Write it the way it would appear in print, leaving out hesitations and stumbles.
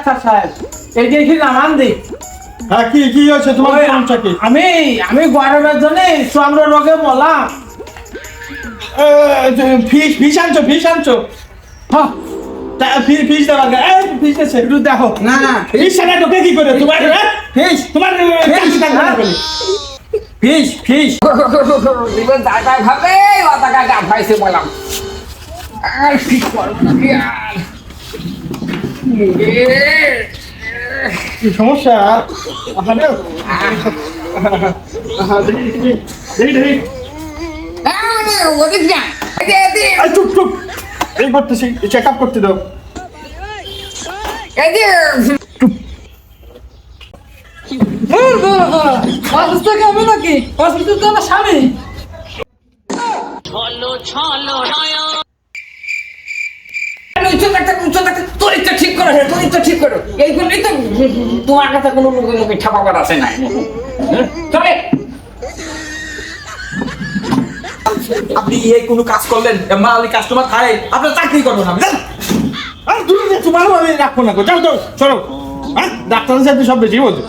Doctor সাহেব এই যে কি নামান দি হ্যাঁ কি কি হয়েছে তোমার সমস্যা কি? আমি গরমের জন্য চন্দ্র রোগে মরলাম। ফিশ আনছো হ্যাঁ ফিশ দেওয়া ফিশ আছে একটু দেখো। না না ফিশ ছাড়া ঢোকে কি করে তোমার ফিশ তোমার ফিশ ফিশ জীবন দাদা ভাবে অতটা গা ভাইছে বললাম আর কি করব আর কি সমস্যা? দেখি ওদিক যা চুপ চুপ এই করতেছি চেক আপ করতে দাও। অসুস্থ কেমন নাকি? অসুস্থ তো আমার স্বামী। তোর ইচ্ছা ঠিক করো তোর ইচ্ছা ঠিক করো এই করলেই তো তোমার কাছে কোনো মুখে ছাপাবার আছে না চলে। আপনি এই কোনো কাজ করলেন মালি কাস্টমার খায় আপনার চাকরি করবো না আর দূরে যে তোমারও আমি রাখবো না যাও যাও চলো হ্যাঁ ডাক্তারের সাথে সব বেশি বলছো